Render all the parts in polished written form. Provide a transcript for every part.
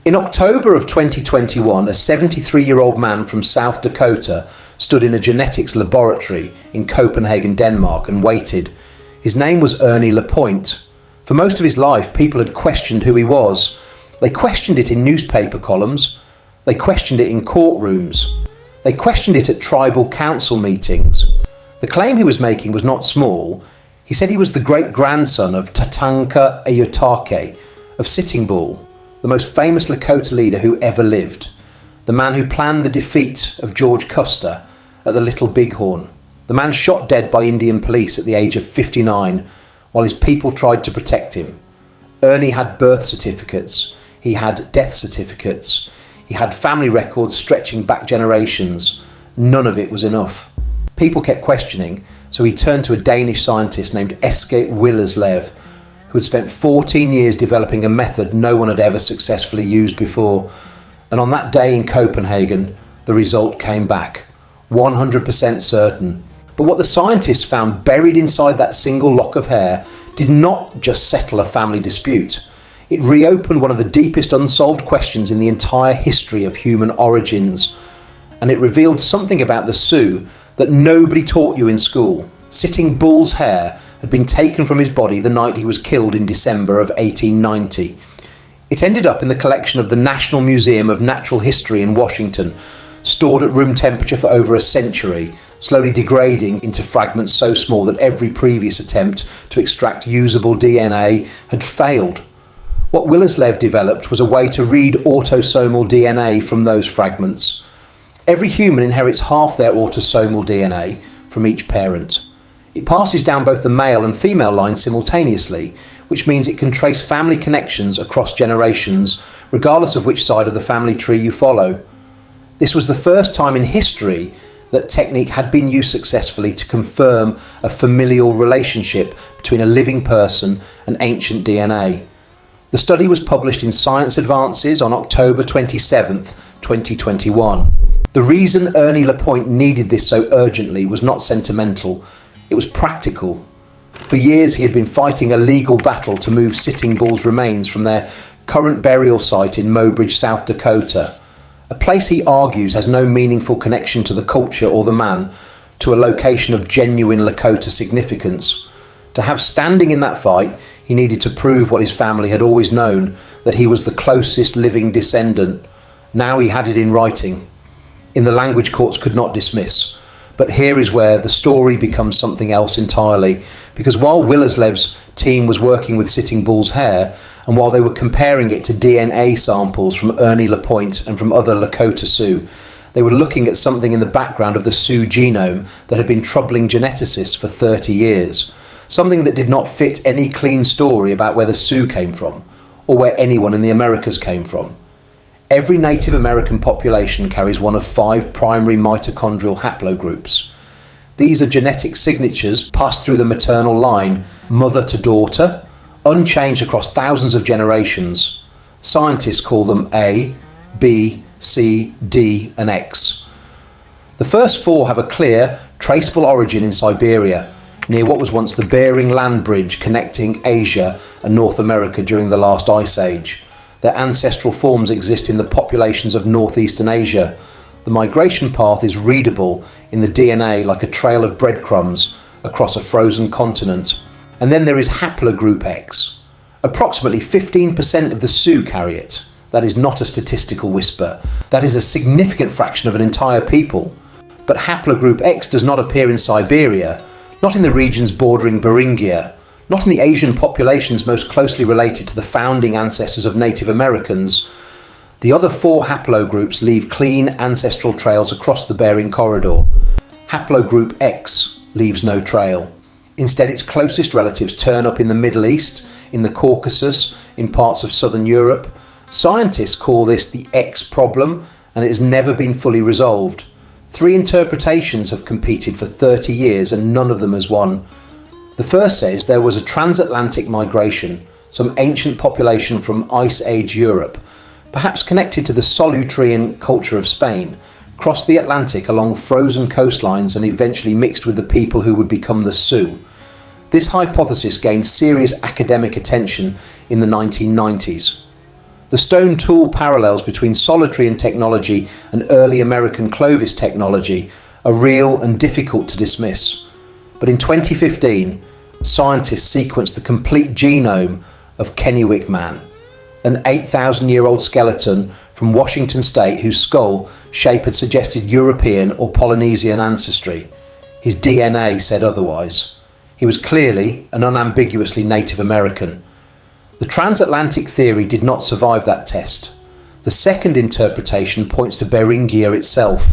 In October of 2021, a 73-year-old man from South Dakota stood in a genetics laboratory in Copenhagen, Denmark, and waited. His name was Ernie LaPointe. For most of his life, people had questioned who he was. They questioned it in newspaper columns. They questioned it in courtrooms. They questioned it at tribal council meetings. The claim he was making was not small. He said he was the great-grandson of Tatanka Iyotake of Sitting Bull, the most famous Lakota leader who ever lived, the man who planned the defeat of George Custer at the Little Bighorn, the man shot dead by Indian police at the age of 59 while his people tried to protect him. Ernie had birth certificates, he had death certificates, he had family records stretching back generations. None of it was enough. People kept questioning, so he turned to a Danish scientist named Eske Willerslev, who had spent 14 years developing a method no one had ever successfully used before. And on that day in Copenhagen, the result came back, 100% certain. But what the scientists found buried inside that single lock of hair did not just settle a family dispute. It reopened one of the deepest unsolved questions in the entire history of human origins. And it revealed something about the Sioux that nobody taught you in school. Sitting Bull's hair had been taken from his body the night he was killed in December of 1890. It ended up in the collection of the National Museum of Natural History in Washington, stored at room temperature for over a century, slowly degrading into fragments so small that every previous attempt to extract usable DNA had failed. What Willerslev developed was a way to read autosomal DNA from those fragments. Every human inherits half their autosomal DNA from each parent. It passes down both the male and female lines simultaneously, which means it can trace family connections across generations, regardless of which side of the family tree you follow. This was the first time in history that technique had been used successfully to confirm a familial relationship between a living person and ancient DNA. The study was published in Science Advances on October 27th, 2021. The reason Ernie LaPointe needed this so urgently was not sentimental, it was practical. For years he had been fighting a legal battle to move Sitting Bull's remains from their current burial site in Mobridge, South Dakota, a place he argues has no meaningful connection to the culture or the man, to a location of genuine Lakota significance. To have standing in that fight, he needed to prove what his family had always known, that he was the closest living descendant. Now he had it in writing, in the language courts could not dismiss. But here is where the story becomes something else entirely, because while Willerslev's team was working with Sitting Bull's hair, and while they were comparing it to DNA samples from Ernie LaPointe and from other Lakota Sioux, they were looking at something in the background of the Sioux genome that had been troubling geneticists for 30 years, something that did not fit any clean story about where the Sioux came from, or where anyone in the Americas came from. Every Native American population carries one of 5 primary mitochondrial haplogroups. These are genetic signatures passed through the maternal line, mother to daughter, unchanged across thousands of generations. Scientists call them A, B, C, D, and X. The first 4 have a clear, traceable origin in Siberia, near what was once the Bering Land Bridge connecting Asia and North America during the last ice age. Their ancestral forms exist in the populations of northeastern Asia. The migration path is readable in the DNA like a trail of breadcrumbs across a frozen continent. And then there is haplogroup X. Approximately 15% of the Sioux carry it. That is not a statistical whisper. That is a significant fraction of an entire people. But haplogroup X does not appear in Siberia, not in the regions bordering Beringia, not in the Asian populations most closely related to the founding ancestors of Native Americans. The other 4 haplogroups leave clean ancestral trails across the Bering Corridor. Haplogroup X leaves no trail. Instead, its closest relatives turn up in the Middle East, in the Caucasus, in parts of southern Europe. Scientists call this the X problem, and it has never been fully resolved. 3 interpretations have competed for 30 years, and none of them has won. The first says there was a transatlantic migration, some ancient population from Ice Age Europe, perhaps connected to the Solutrean culture of Spain, crossed the Atlantic along frozen coastlines and eventually mixed with the people who would become the Sioux. This hypothesis gained serious academic attention in the 1990s. The stone tool parallels between solitary technology and early American Clovis technology are real and difficult to dismiss. But in 2015, scientists sequenced the complete genome of Kennewick Man, an 8,000-year-old skeleton from Washington state whose skull shape had suggested European or Polynesian ancestry. His DNA said otherwise. He was clearly and unambiguously Native American. The transatlantic theory did not survive that test. The second interpretation points to Beringia itself.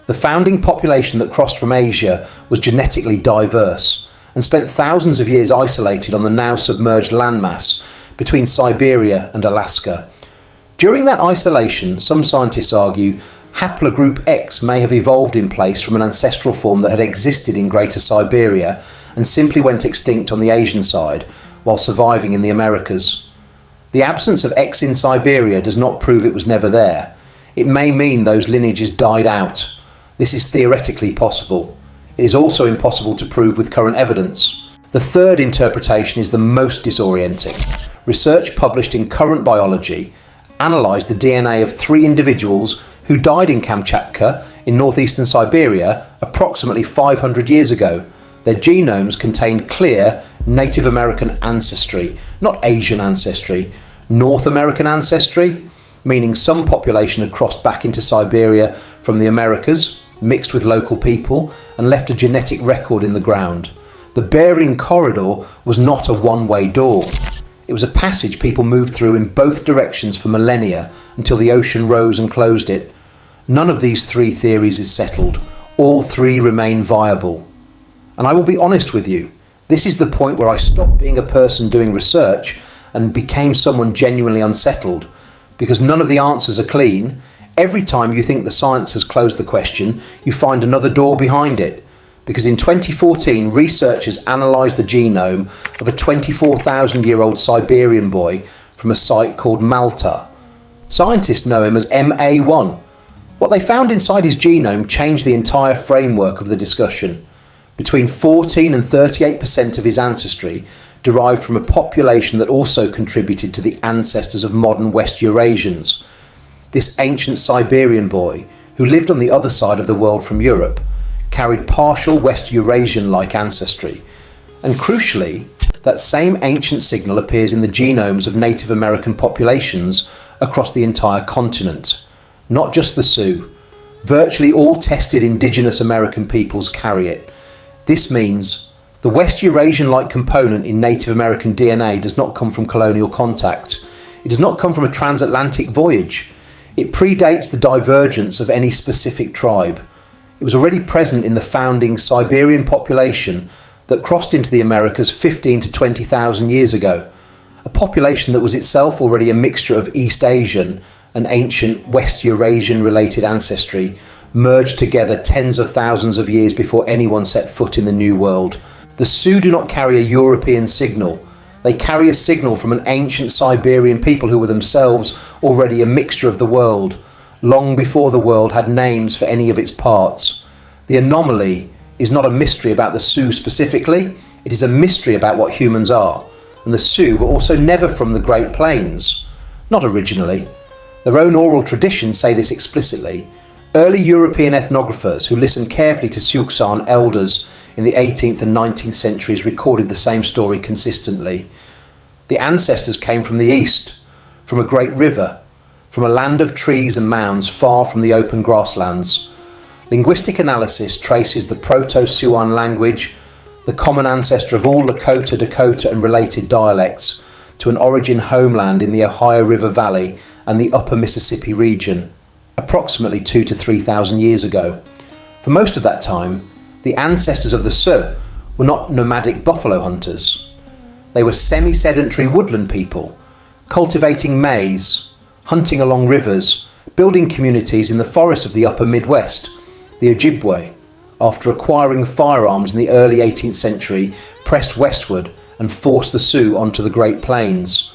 The founding population that crossed from Asia was genetically diverse and spent thousands of years isolated on the now submerged landmass between Siberia and Alaska. During that isolation, some scientists argue haplogroup X may have evolved in place from an ancestral form that had existed in Greater Siberia and simply went extinct on the Asian side, while surviving in the Americas. The absence of X in Siberia does not prove it was never there. It may mean those lineages died out. This is theoretically possible. It is also impossible to prove with current evidence. The third interpretation is the most disorienting. Research published in Current Biology analysed the DNA of 3 individuals who died in Kamchatka in northeastern Siberia approximately 500 years ago. Their genomes contained clear Native American ancestry, not Asian ancestry. North American ancestry, meaning some population had crossed back into Siberia from the Americas, mixed with local people, and left a genetic record in the ground. The Bering Corridor was not a one-way door. It was a passage people moved through in both directions for millennia until the ocean rose and closed it. None of these 3 theories is settled. All 3 remain viable. And I will be honest with you, this is the point where I stopped being a person doing research and became someone genuinely unsettled, because none of the answers are clean. Every time you think the science has closed the question, you find another door behind it. Because in 2014, researchers analysed the genome of a 24,000-year-old Siberian boy from a site called Malta. Scientists know him as MA1. What they found inside his genome changed the entire framework of the discussion. Between 14 and 38% of his ancestry derived from a population that also contributed to the ancestors of modern West Eurasians. This ancient Siberian boy, who lived on the other side of the world from Europe, carried partial West Eurasian-like ancestry. And crucially, that same ancient signal appears in the genomes of Native American populations across the entire continent. Not just the Sioux. Virtually all tested indigenous American peoples carry it. This means the West Eurasian-like component in Native American DNA does not come from colonial contact. It does not come from a transatlantic voyage. It predates the divergence of any specific tribe. It was already present in the founding Siberian population that crossed into the Americas 15 to 20,000 years ago, a population that was itself already a mixture of East Asian and ancient West Eurasian-related ancestry, merged together tens of thousands of years before anyone set foot in the New World. The Sioux do not carry a European signal. They carry a signal from an ancient Siberian people who were themselves already a mixture of the world, long before the world had names for any of its parts. The anomaly is not a mystery about the Sioux specifically, it is a mystery about what humans are. And the Sioux were also never from the Great Plains. Not originally. Their own oral traditions say this explicitly. Early European ethnographers who listened carefully to Sioux elders in the 18th and 19th centuries recorded the same story consistently. The ancestors came from the east, from a great river, from a land of trees and mounds far from the open grasslands. Linguistic analysis traces the Proto-Siouan language, the common ancestor of all Lakota, Dakota and related dialects, to an origin homeland in the Ohio River Valley and the upper Mississippi region, approximately 2,000 to 3,000 years ago. For most of that time, the ancestors of the Sioux were not nomadic buffalo hunters. They were semi-sedentary woodland people, cultivating maize, hunting along rivers, building communities in the forests of the upper Midwest, the Ojibwe, after acquiring firearms in the early 18th century, pressed westward and forced the Sioux onto the Great Plains.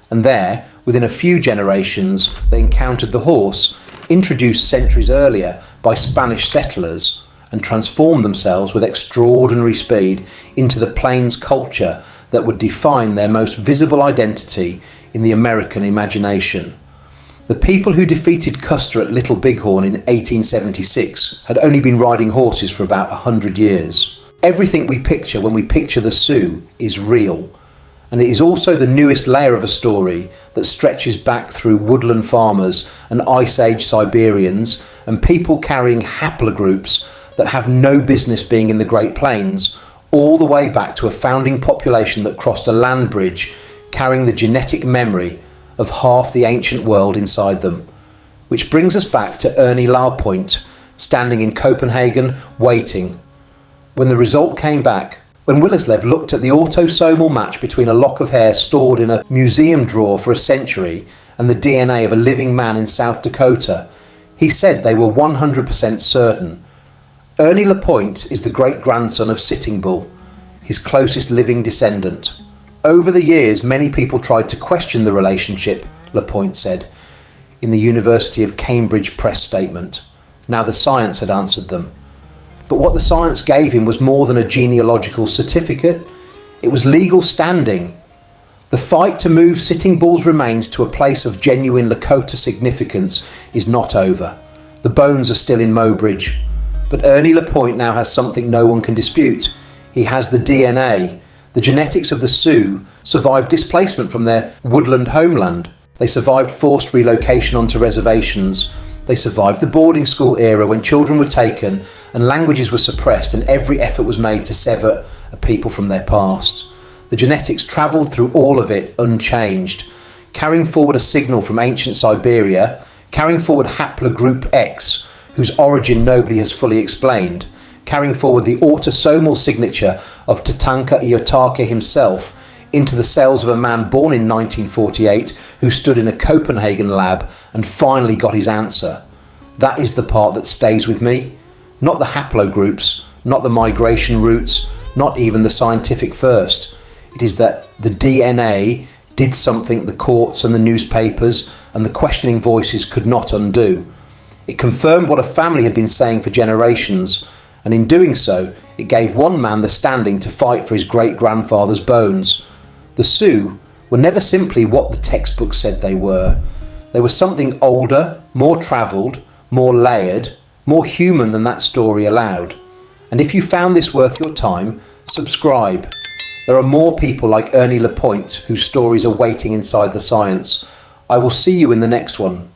And there, within a few generations, they encountered the horse, introduced centuries earlier by Spanish settlers, and transformed themselves with extraordinary speed into the plains culture that would define their most visible identity in the American imagination. The people who defeated Custer at Little Bighorn in 1876 had only been riding horses for about 100 years. Everything we picture when we picture the Sioux is real, and it is also the newest layer of a story that stretches back through woodland farmers and Ice Age Siberians and people carrying haplogroups that have no business being in the Great Plains, all the way back to a founding population that crossed a land bridge carrying the genetic memory of half the ancient world inside them. Which brings us back to Ernie LaPointe, standing in Copenhagen, waiting. When the result came back, when Willerslev looked at the autosomal match between a lock of hair stored in a museum drawer for a century and the DNA of a living man in South Dakota, he said they were 100% certain. Ernie LaPointe is the great-grandson of Sitting Bull, his closest living descendant. Over the years, many people tried to question the relationship, LaPointe said, in the University of Cambridge press statement. Now the science had answered them. But what the science gave him was more than a genealogical certificate. It was legal standing. The fight to move Sitting Bull's remains to a place of genuine Lakota significance is not over. The bones are still in Mobridge. But Ernie LaPointe now has something no one can dispute. He has the DNA. The genetics of the Sioux survived displacement from their woodland homeland. They survived forced relocation onto reservations. They survived the boarding school era when children were taken and languages were suppressed and every effort was made to sever a people from their past. The genetics travelled through all of it unchanged, carrying forward a signal from ancient Siberia, carrying forward haplogroup X, whose origin nobody has fully explained, carrying forward the autosomal signature of Tatanka Iyotake himself into the cells of a man born in 1948 who stood in a Copenhagen lab and finally got his answer. That is the part that stays with me. Not the haplogroups, not the migration routes, not even the scientific first. It is that the DNA did something the courts and the newspapers and the questioning voices could not undo. It confirmed what a family had been saying for generations, and in doing so, it gave one man the standing to fight for his great-grandfather's bones. The Sioux were never simply what the textbook said they were. They were something older, more travelled, more layered, more human than that story allowed. And if you found this worth your time, subscribe. There are more people like Ernie LaPointe whose stories are waiting inside the science. I will see you in the next one.